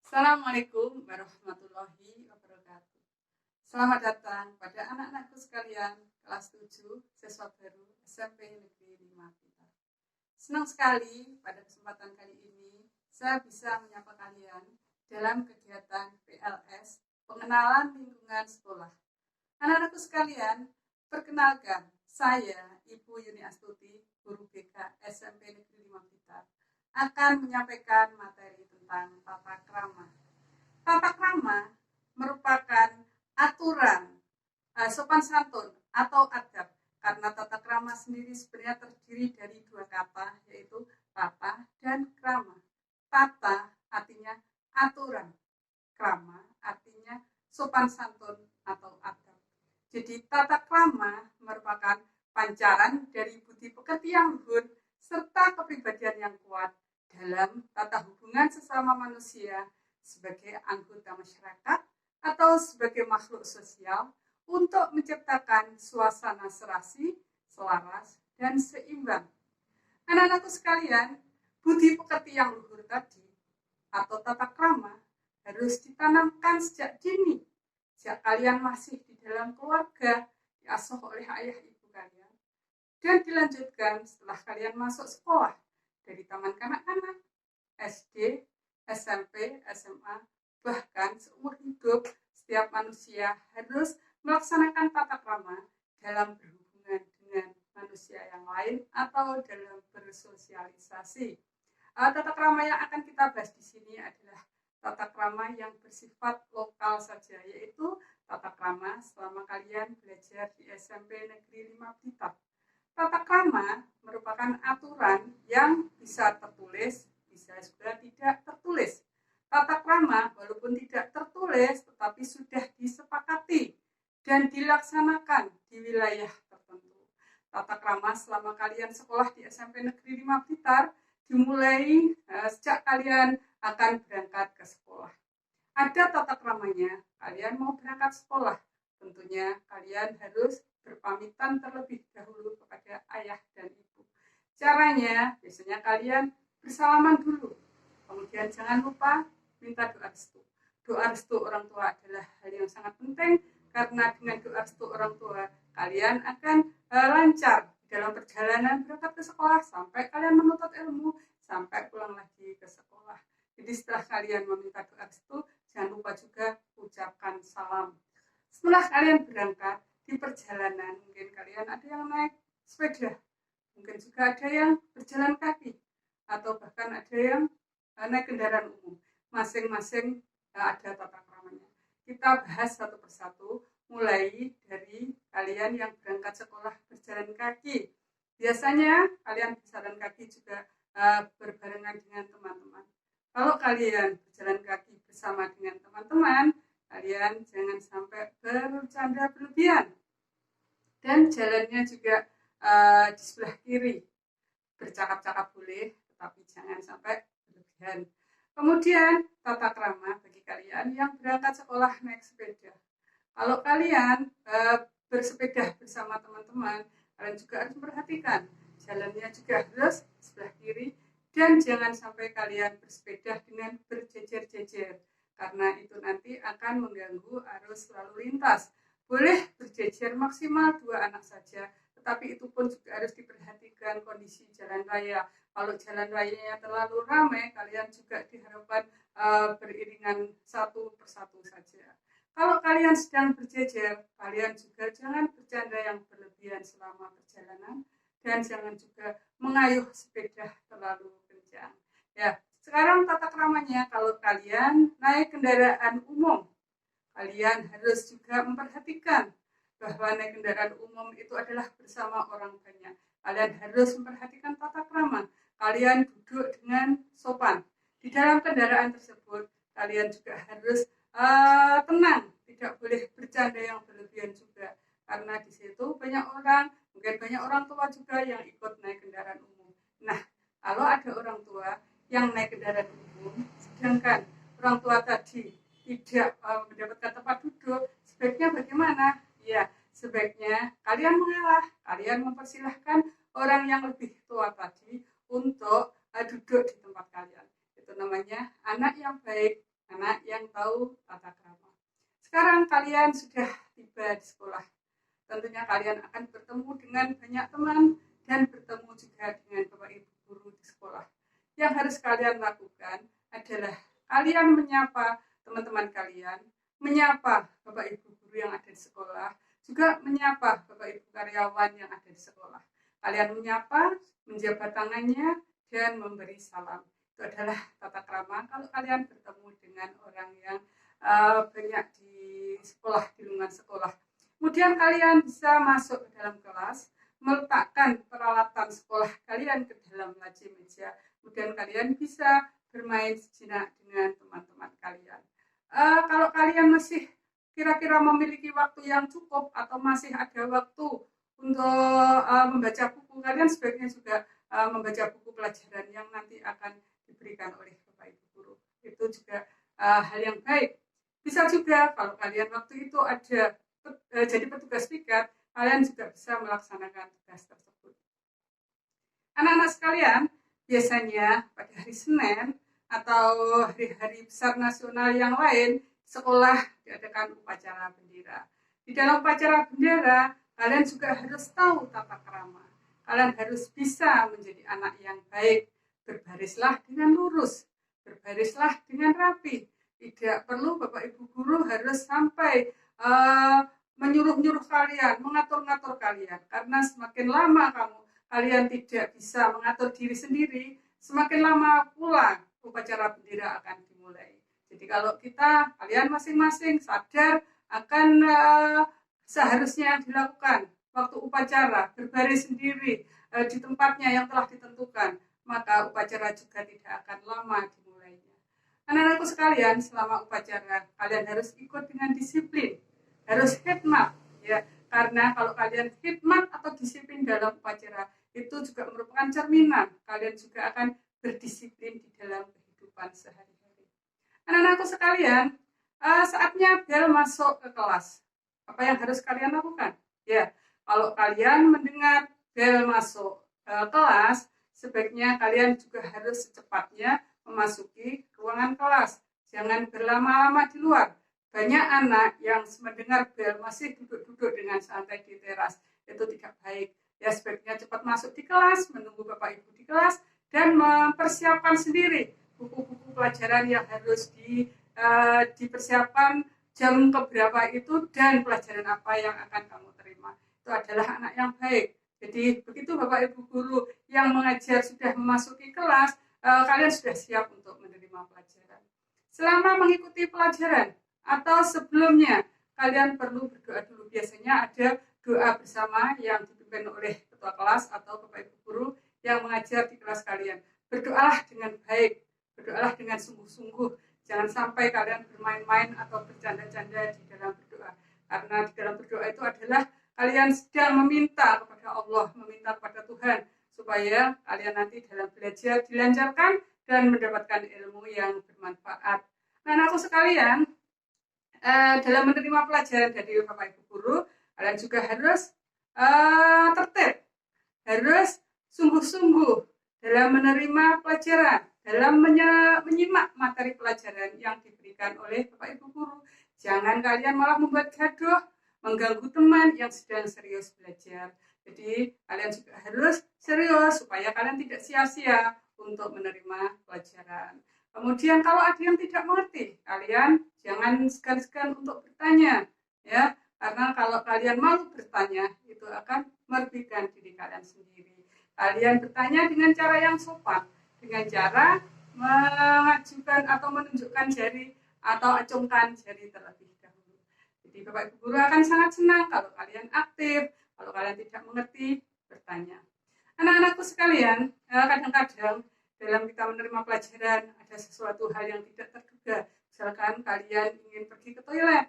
Assalamualaikum warahmatullahi wabarakatuh. Selamat datang pada anak-anakku sekalian kelas 7 siswa baru SMP Negeri 5 Blitar. Senang sekali pada kesempatan kali ini saya bisa menyapa kalian dalam kegiatan PLS Pengenalan Lingkungan Sekolah. Anak-anakku sekalian, perkenalkan saya Ibu Yuni Astuti, guru BK SMP Negeri 5 Blitar, akan menyampaikan materi tentang tata krama. Tata krama merupakan aturan sopan santun atau adab, karena tata krama sendiri sebenarnya terdiri dari dua kata, yaitu tata dan krama. Tata artinya aturan, krama artinya sopan santun atau adab. Jadi tata krama merupakan pancaran dari budi pekerti yang luhur serta kepribadian yang kuat dalam tata hubungan sesama manusia sebagai anggota masyarakat atau sebagai makhluk sosial untuk menciptakan suasana serasi, selaras, dan seimbang. Anak-anakku sekalian, budi pekerti yang luhur tadi atau tata krama harus ditanamkan sejak dini, sejak kalian masih di dalam keluarga, diasuh oleh ayah ibu kalian, dan dilanjutkan setelah kalian masuk sekolah dari taman kanak-kanak, SD, SMP, SMA, bahkan seumur hidup setiap manusia harus melaksanakan tata krama dalam berhubungan dengan manusia yang lain atau dalam bersosialisasi. Tata krama yang akan kita bahas di sini adalah tata krama yang bersifat lokal saja, yaitu tata krama selama kalian belajar di SMP Negeri 5 Blitar. Tata krama merupakan aturan yang bisa tertulis, bisa juga tidak tertulis. Tata krama walaupun tidak tertulis tetapi sudah disepakati dan dilaksanakan di wilayah tertentu. Tata krama selama kalian sekolah di SMP Negeri 5 Blitar dimulai sejak kalian akan berangkat ke sekolah. Ada tata kramanya, kalian mau berangkat sekolah, tentunya kalian harus berpamitan terlebih dahulu kepada ayah dan ibu. Caranya, biasanya kalian bersalaman dulu, kemudian jangan lupa minta doa restu. Doa restu orang tua adalah hal yang sangat penting, karena dengan doa restu orang tua, kalian akan lancar dalam perjalanan berangkat ke sekolah sampai kalian menuntut ilmu, sampai pulang lagi ke sekolah. Jadi setelah kalian meminta doa restu, jangan lupa juga ucapkan salam. Setelah kalian berangkat di perjalanan, mungkin kalian ada yang naik sepeda, mungkin juga ada yang berjalan kaki, atau bahkan ada yang naik kendaraan umum. Masing-masing ada tata kramanya. Kita bahas satu persatu, mulai dari kalian yang berangkat sekolah berjalan kaki. Biasanya kalian berjalan kaki juga berbarengan dengan teman-teman. Kalau kalian berjalan kaki bersama dengan teman-teman, kalian jangan sampai bercanda berlebihan. Dan jalannya juga di sebelah kiri. Bercakap-cakap boleh, tetapi jangan sampai berlebihan. Kemudian tata krama bagi kalian yang berangkat sekolah naik sepeda. Kalau kalian bersepeda bersama teman-teman, kalian juga harus memperhatikan jalannya juga harus sebelah kiri, dan jangan sampai kalian bersepeda dengan berjejer-jejer, karena itu nanti akan mengganggu arus lalu lintas. Boleh berjejer maksimal 2 anak saja, tetapi itu pun juga harus diperhatikan kondisi jalan raya. Kalau jalan rayanya terlalu ramai, kalian juga diharapkan beriringan satu persatu saja. Kalau kalian sedang berjejer, kalian juga jangan bercanda yang berlebihan selama perjalanan, dan jangan juga mengayuh sepeda terlalu kencang. Ya, sekarang tata kramanya, kalau kalian naik kendaraan umum, kalian harus juga memperhatikan bahwa naik kendaraan umum itu adalah bersama orang banyak. Kalian harus memperhatikan tata krama. Kalian duduk dengan sopan. Di dalam kendaraan tersebut, kalian juga harus tenang, tidak boleh bercanda yang berlebihan juga, karena di situ banyak orang, mungkin banyak orang tua juga yang ikut naik kendaraan umum. Nah, kalau ada orang tua yang naik kendaraan umum, sedangkan orang tua tadi tidak mendapatkan tempat duduk, sebaiknya bagaimana? Ya, sebaiknya kalian mengalah, kalian mempersilahkan orang yang lebih tua tadi untuk duduk di tempat kalian. Itu namanya anak yang baik anak yang tahu tata krama. Sekarang kalian sudah tiba di sekolah. Tentunya kalian akan bertemu dengan banyak teman dan bertemu juga dengan Bapak Ibu guru di sekolah. Yang harus kalian lakukan adalah kalian menyapa teman-teman kalian, menyapa Bapak Ibu guru yang ada di sekolah, juga menyapa Bapak Ibu karyawan yang ada di sekolah. Kalian menyapa, menjabat tangannya, dan memberi salam. Itu adalah tata krama kalau kalian bertemu dengan orang yang banyak di sekolah, di lingkungan sekolah. Kemudian kalian bisa masuk ke dalam kelas, meletakkan peralatan sekolah kalian ke dalam laci meja. Kemudian kalian bisa bermain sejenak dengan teman-teman kalian. Kalau kalian masih kira-kira memiliki waktu yang cukup atau masih ada waktu untuk membaca buku, kalian sebaiknya juga membaca buku pelajaran yang nanti akan diberikan oleh Bapak Ibu guru. Itu juga hal yang baik. Bisa juga kalau kalian waktu itu ada jadi petugas piket, kalian juga bisa melaksanakan tugas tersebut. Anak-anak sekalian, biasanya pada hari Senin atau hari-hari besar nasional yang lain, sekolah diadakan upacara bendera. Di dalam upacara bendera, kalian juga harus tahu tata krama. Kalian harus bisa menjadi anak yang baik. Berbarislah dengan lurus, berbarislah dengan rapi. Tidak perlu Bapak Ibu guru harus sampai menyuruh-nyuruh kalian, mengatur-ngatur kalian. Karena semakin lama kalian tidak bisa mengatur diri sendiri, semakin lama pula upacara bendera akan dimulai. Jadi kalau kalian masing-masing sadar akan seharusnya dilakukan waktu upacara, berbaris sendiri di tempatnya yang telah ditentukan, maka upacara juga tidak akan lama dimulainya. Anak-anakku sekalian, selama upacara kalian harus ikut dengan disiplin, harus khidmat, ya, karena kalau kalian khidmat atau disiplin dalam upacara itu juga merupakan cerminan kalian juga akan berdisiplin di dalam kehidupan sehari-hari. Anak-anakku sekalian, saatnya bel masuk ke kelas. Apa yang harus kalian lakukan? Ya, kalau kalian mendengar bel masuk kelas, sebaiknya kalian juga harus secepatnya memasuki ruangan kelas. Jangan berlama-lama di luar. Banyak anak yang mendengar bel masih duduk-duduk dengan santai di teras. Itu tidak baik. Ya, sebaiknya cepat masuk di kelas, menunggu Bapak Ibu di kelas, dan mempersiapkan sendiri buku-buku pelajaran yang harus dipersiapkan jam keberapa itu dan pelajaran apa yang akan kamu terima. Itu adalah anak yang baik. Jadi begitu Bapak Ibu guru yang mengajar sudah memasuki kelas, kalian sudah siap untuk menerima pelajaran. Selama mengikuti pelajaran, atau sebelumnya kalian perlu berdoa dulu. Biasanya ada doa bersama yang dipimpin oleh ketua kelas atau Bapak Ibu guru yang mengajar di kelas kalian. Berdoalah dengan baik, berdoalah dengan sungguh-sungguh. Jangan sampai kalian bermain-main atau bercanda-canda di dalam berdoa. Karena di dalam berdoa itu adalah kalian sedang meminta kepada Allah, meminta kepada Tuhan, supaya kalian nanti dalam belajar dilancarkan dan mendapatkan ilmu yang bermanfaat. Nah, anakku sekalian, dalam menerima pelajaran dari Bapak Ibu guru, kalian juga harus tertib, harus sungguh-sungguh dalam menerima pelajaran, dalam menyimak materi pelajaran yang diberikan oleh Bapak Ibu guru. Jangan kalian malah membuat gaduh, mengganggu teman yang sedang serius belajar. Jadi kalian juga harus serius supaya kalian tidak sia-sia untuk menerima pelajaran. Kemudian kalau ada yang tidak mengerti, kalian jangan segan-segan untuk bertanya, ya, karena kalau kalian malu bertanya, itu akan merugikan diri kalian sendiri. Kalian bertanya dengan cara yang sopan, dengan cara mengajukan atau menunjukkan jari atau acungkan jari terlebih dahulu. Jadi Bapak Ibu guru akan sangat senang kalau kalian aktif, kalau kalian tidak mengerti, bertanya. Anak-anakku sekalian, kadang-kadang dalam kita menerima pelajaran ada sesuatu hal yang tidak terduga. Misalkan kalian ingin pergi ke toilet,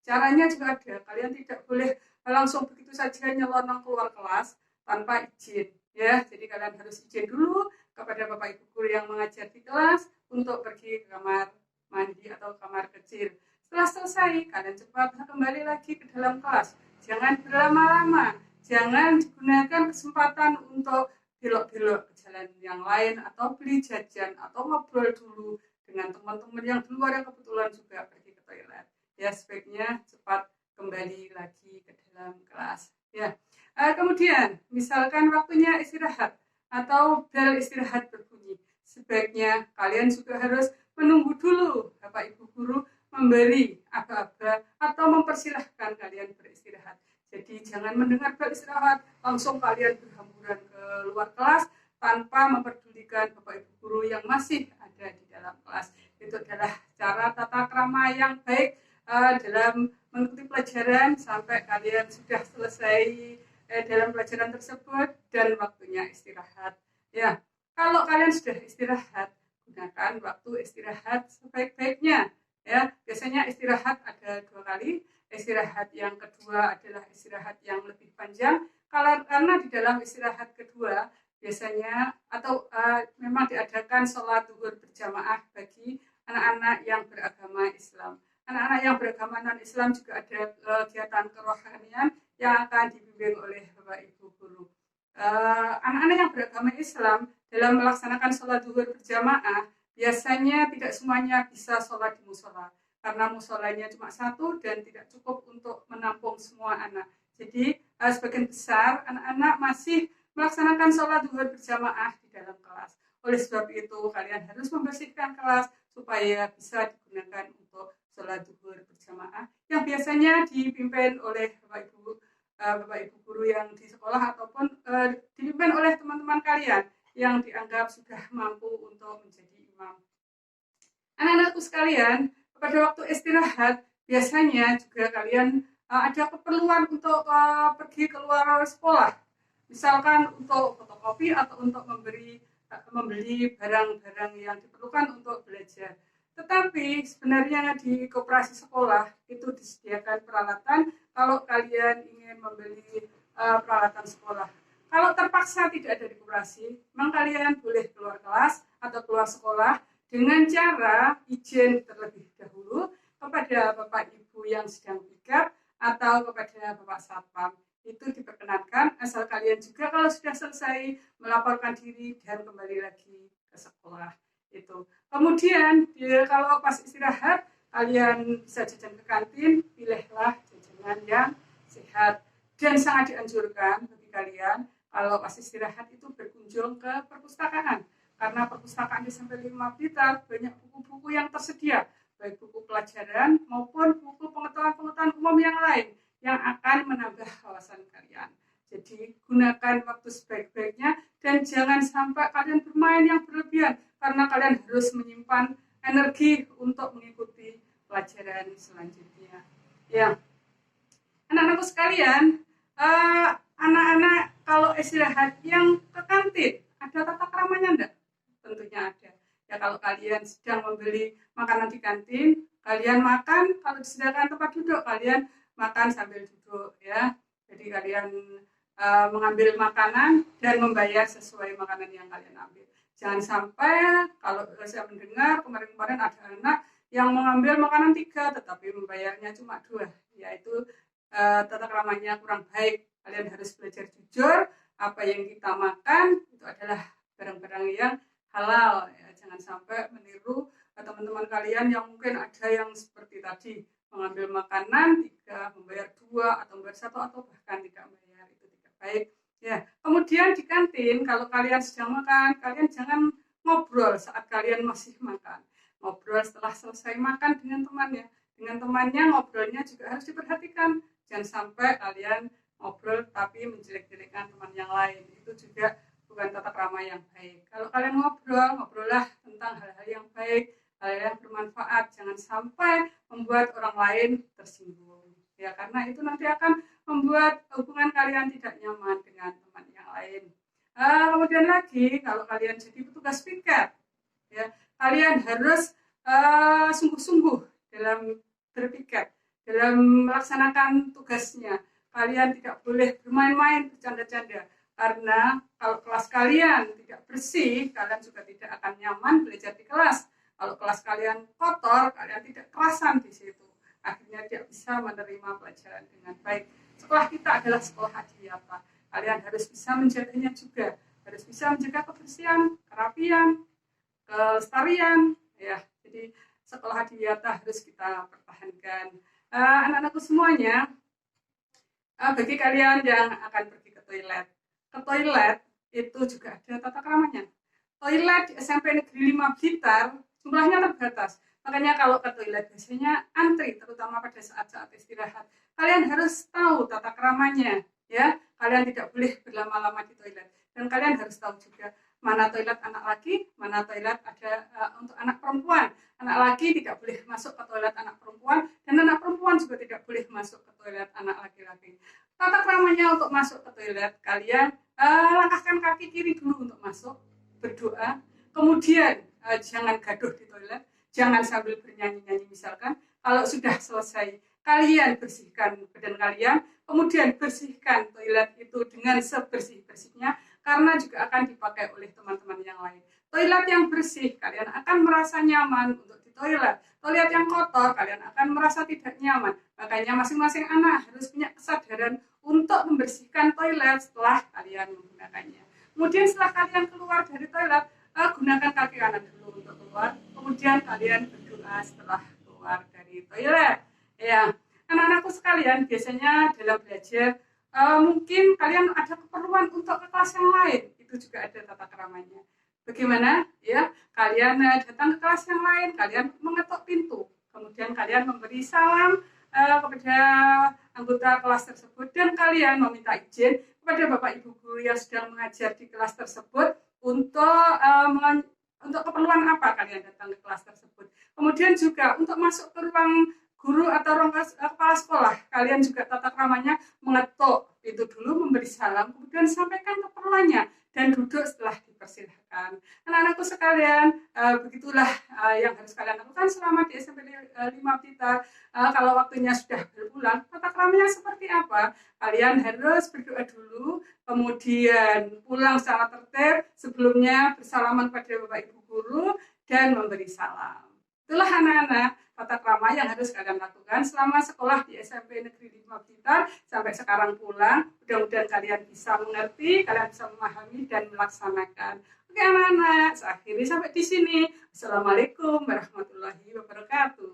caranya juga ada. Kalian tidak boleh langsung begitu saja nyelonong keluar kelas tanpa izin, ya. Jadi kalian harus izin dulu kepada Bapak Ibu guru yang mengajar di kelas untuk pergi ke kamar mandi atau kamar kecil. Setelah selesai, kalian cepat kembali lagi ke dalam kelas. Jangan berlama-lama, jangan digunakan kesempatan untuk belok-belok ke jalan yang lain atau beli jajan atau ngobrol dulu dengan teman-teman yang di luar yang kebetulan juga pergi ke toilet. Ya, sebaiknya cepat kembali lagi ke dalam kelas. Ya, kemudian misalkan waktunya istirahat atau bel istirahat berbunyi, sebaiknya kalian juga harus menunggu dulu Bapak Ibu guru memberi aba-aba atau mempersilahkan kalian beristirahat. Jadi jangan mendengar bel istirahat langsung kalian berhamburan ke luar kelas tanpa memperdulikan Bapak Ibu guru yang masih ada di dalam kelas. Itu adalah cara tata krama yang baik dalam mengikuti pelajaran sampai kalian sudah selesai dalam pelajaran tersebut dan waktunya istirahat. Ya, kalau kalian sudah istirahat, gunakan waktu istirahat sebaik-baiknya. Ya, biasanya istirahat ada 2 kali. Istirahat yang kedua adalah istirahat yang lebih panjang. Karena di dalam istirahat kedua biasanya atau memang diadakan sholat zuhur berjamaah bagi anak-anak yang beragama Islam. Anak-anak yang beragama non-Islam juga ada kegiatan kerohanian yang akan dibimbing oleh Bapak Ibu guru. Anak-anak yang beragama Islam dalam melaksanakan sholat zuhur berjamaah biasanya tidak semuanya bisa sholat di musola karena musolanya cuma 1 dan tidak cukup untuk menampung semua anak. Jadi sebagian besar anak-anak masih melaksanakan sholat zuhur berjamaah di dalam kelas. Oleh sebab itu kalian harus membersihkan kelas supaya bisa digunakan untuk sholat zuhur berjamaah yang biasanya dipimpin oleh Bapak Ibu guru yang di sekolah ataupun dipimpin oleh teman-teman kalian yang dianggap sudah mampu untuk menjadi imam. Anak-anakku sekalian, pada waktu istirahat biasanya juga kalian ada keperluan untuk pergi keluar sekolah, misalkan untuk fotokopi atau untuk membeli barang-barang yang diperlukan untuk belajar. Tetapi sebenarnya di koperasi sekolah itu disediakan peralatan kalau kalian ingin membeli peralatan sekolah. Kalau terpaksa tidak ada di koperasi, memang kalian boleh keluar kelas atau keluar sekolah dengan cara izin terlebih dahulu kepada Bapak Ibu yang sedang pikir atau kepada Bapak Satpam. Itu diperkenankan asal kalian juga kalau sudah selesai melaporkan diri dan kembali lagi ke sekolah. Itu. Kemudian kalau pas istirahat kalian bisa jajan ke kantin, pilihlah jajanan yang sehat dan sangat dianjurkan bagi kalian kalau pas istirahat itu berkunjung ke perpustakaan karena perpustakaan di SMP 5 Blitar banyak buku-buku yang tersedia baik buku pelajaran maupun buku pengetahuan-pengetahuan umum yang lain yang akan menambah wawasan kalian. Jadi gunakan waktu sebaik-baiknya dan jangan sampai kalian bermain yang berlebihan karena kalian harus menyimpan energi untuk mengikuti pelajaran selanjutnya. Ya, anak-anakku sekalian, anak-anak kalau istirahat yang ke kantin, ada tata keramanya enggak? Tentunya ada. Ya kalau kalian sedang membeli makanan di kantin, kalian makan, kalau disediakan tempat duduk, kalian makan sambil duduk ya. Jadi kalian mengambil makanan dan membayar sesuai makanan yang kalian ambil. Jangan sampai kalau saya mendengar kemarin-kemarin ada anak yang mengambil makanan 3 tetapi membayarnya cuma 2, yaitu tata keramanya kurang baik. Kalian harus belajar jujur, apa yang kita makan itu adalah barang-barang yang halal ya. Jangan sampai meniru teman-teman kalian yang mungkin ada yang seperti tadi mengambil makanan 3, membayar 2 atau membayar 1 atau bahkan tidak membayar, itu tidak baik ya. Kemudian di kantin kalau kalian sedang makan, kalian jangan ngobrol saat kalian masih makan. Ngobrol setelah selesai makan dengan temannya ngobrolnya juga harus diperhatikan. Jangan sampai kalian ngobrol tapi menjelek-jelekkan teman yang lain, itu juga bukan tata krama yang baik. Kalau kalian ngobrollah tentang hal-hal yang baik, hal yang bermanfaat, jangan sampai membuat orang lain tersinggung ya, karena itu nanti akan membuat hubungan kalian tidak nyaman dengan teman yang lain. Kemudian lagi kalau kalian jadi petugas piket ya, kalian harus sungguh-sungguh dalam berpiket, dalam melaksanakan tugasnya. Kalian tidak boleh bermain-main, bercanda-canda, karena kalau kelas kalian tidak bersih, kalian juga tidak akan nyaman belajar di kelas. Kalau kelas kalian kotor, kalian tidak kerasan di situ, akhirnya tidak bisa menerima pelajaran dengan baik. Sekolah kita adalah sekolah adiwiyata. Kalian harus bisa menjaganya juga, harus bisa menjaga kebersihan, kerapian, kelestarian ya. sekolah adiwiyata harus kita pertahankan. Anak-anakku semuanya, bagi kalian yang akan pergi ke toilet itu juga ada tata keramanya. Toilet di SMP Negeri 5 Blitar jumlahnya terbatas. Makanya kalau ke toilet biasanya antri, terutama pada saat-saat istirahat. Kalian harus tahu tata keramanya, ya. Kalian tidak boleh berlama-lama di toilet. Dan kalian harus tahu juga mana toilet anak laki, mana toilet ada untuk anak perempuan. Anak laki tidak boleh masuk ke toilet anak perempuan, dan anak perempuan juga tidak boleh masuk ke toilet anak laki-laki. Tata keramanya untuk masuk ke toilet, kalian langkahkan kaki kiri dulu untuk masuk, berdoa. Kemudian jangan gaduh di toilet, jangan sambil bernyanyi-nyanyi misalkan. Kalau sudah selesai, kalian bersihkan badan kalian, kemudian bersihkan toilet itu dengan sebersih-bersihnya, karena juga akan dipakai oleh teman-teman yang lain. Toilet yang bersih, kalian akan merasa nyaman untuk di toilet. Toilet yang kotor, kalian akan merasa tidak nyaman. Makanya masing-masing anak harus punya kesadaran untuk membersihkan toilet setelah kalian menggunakannya. Kemudian setelah kalian keluar dari toilet, gunakan kaki kanan dulu untuk keluar. Kemudian kalian berdoa setelah keluar dari toilet. Ya, anak-anakku sekalian, biasanya dalam belajar mungkin kalian ada keperluan untuk ke kelas yang lain, itu juga ada tata keramanya. Bagaimana? Ya, kalian datang ke kelas yang lain, kalian mengetuk pintu, kemudian kalian memberi salam kepada anggota kelas tersebut, dan kalian meminta izin kepada Bapak Ibu guru yang sedang mengajar di kelas tersebut untuk keperluan apa kalian datang ke kelas tersebut. Kemudian juga untuk masuk ke ruang guru atau ruang kepala sekolah, kalian juga tata keramanya mengetuk pintu dulu, memberi salam, kemudian sampaikan keperluannya, dan duduk setelah dipersilahkan. Anak-anakku sekalian, begitulah yang harus kalian lakukan selama di SMP 5 Blitar. Kalau waktunya sudah berpulang, tata keramanya seperti apa? Kalian harus berdoa dulu, kemudian pulang secara tertib, sebelumnya bersalaman pada Bapak Ibu guru, dan memberi salam. Itulah anak-anak tata krama yang harus kalian lakukan selama sekolah di SMP Negeri 5 Blitar sampai sekarang pulang. Mudah-mudahan kalian bisa mengerti, kalian bisa memahami dan melaksanakan. Oke anak-anak, saya akhiri sampai di sini. Assalamualaikum warahmatullahi wabarakatuh.